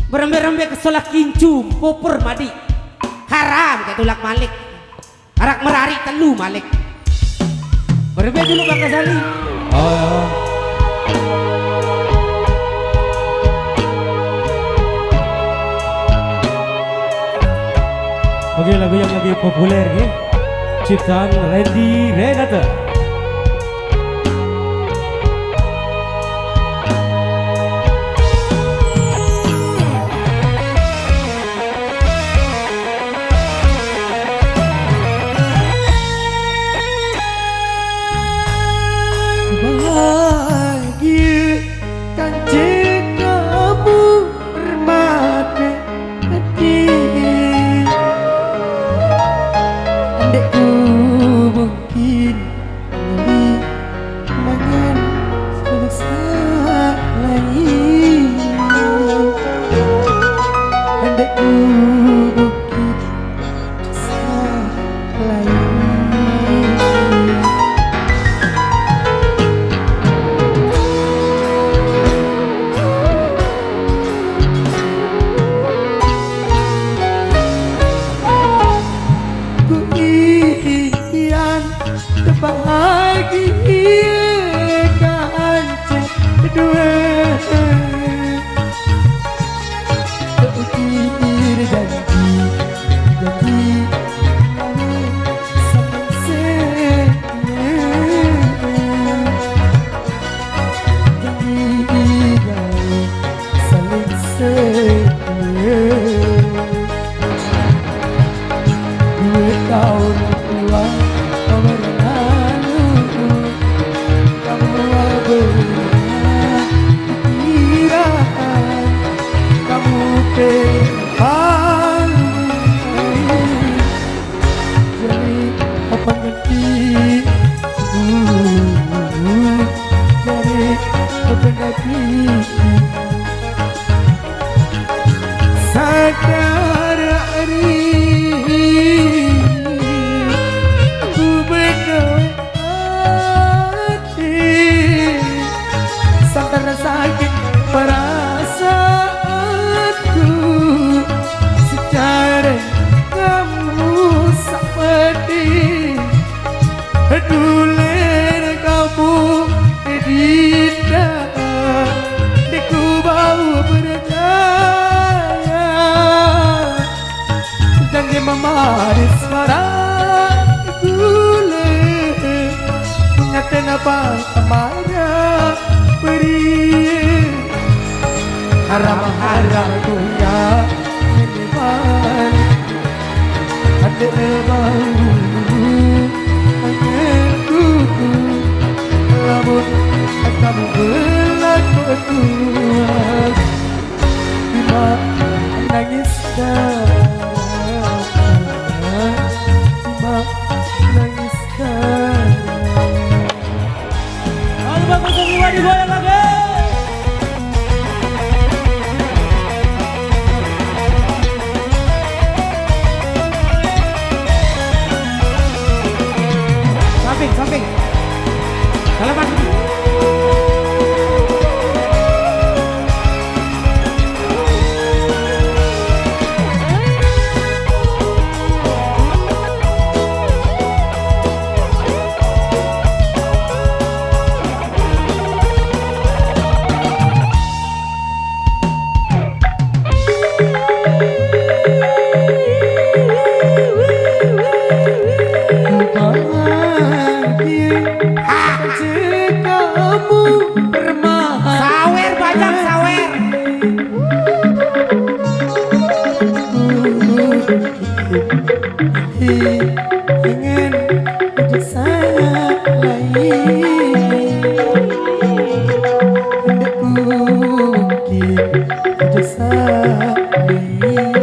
Berembe-rembe kesolak kincu popur madi haram kayak tulak malik arak merari telu malik berembe dulu Bang Ghazali. Oh. Oke, lagu yang lagi populer nih ciptaan Randy Renata. Bahagia kan jika kamu bermata hati, andaiku mungkin kembali dengan selesai lagi, andaiku mungkin selesai lagi. Bahagiakan kedua terukir janji saling setia, janji saling setia. 2 tahun pulang sadar hari aku berdoa hati, sadar sakit perasaanku secara kamu seperti dulen kamu tidak diku bau berdaya jangan memaris suara gule mengaten apa amarah beri haram-haram kuya minimal ada bau angelku lamun kamu berlaku kuat bima nangis bima nangis Halo Bang Ghazali digoyang lagi. Samping kalau masuk ingin bersama lagi, hendakku mungkin bersama lagi.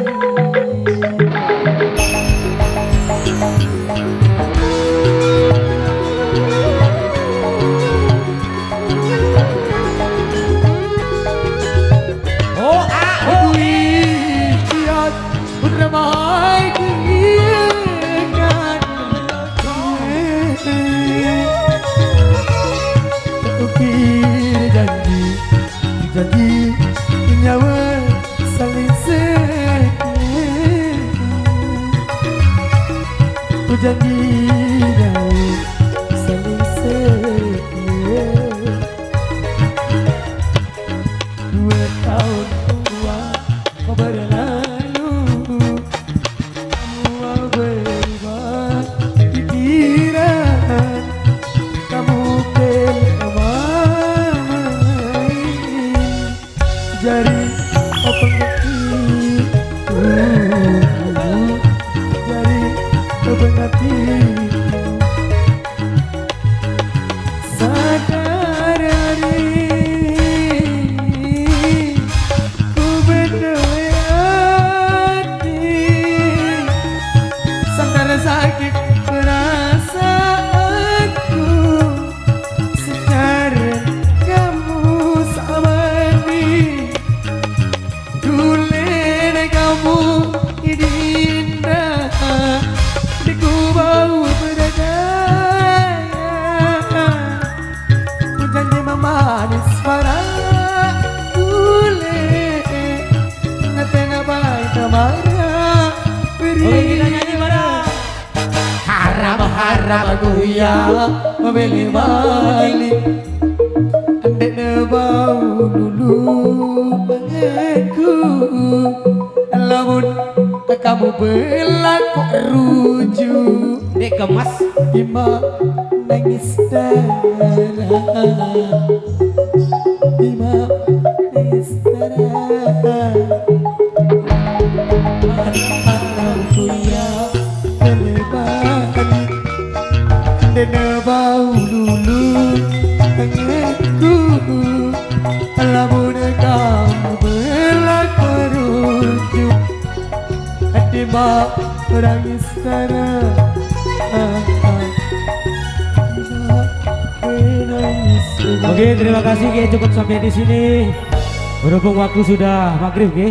Janji nyawa saling janji daun saling setia. 2 tahun tua kau berlalu, semua berubah pikiran, kamu bermain jari kau pengerti, jari kau pengerti. Sadar hari ku berdua hati, sadar sakit perasaanku, sekarang kamu sabari, dulu kamu indah, di kubau berdaya, ku janji memanis para dulu, ngetena baik kemana beri. Oke, kita nyanyi bareng. Haram aku ya memilih balik, andek bau dulu mengaku, lamun kamu berlaku rujuk, Dek gemas. Ima nangis darah, Ima nangis darah. Aku ya melebani, dena bau dulu tanganku, lamun kamu berlaku rujuk, hati mak menangis darah. Oke, terima kasih Ge, cukup sampai di sini. Berhubung waktu sudah maghrib Ge.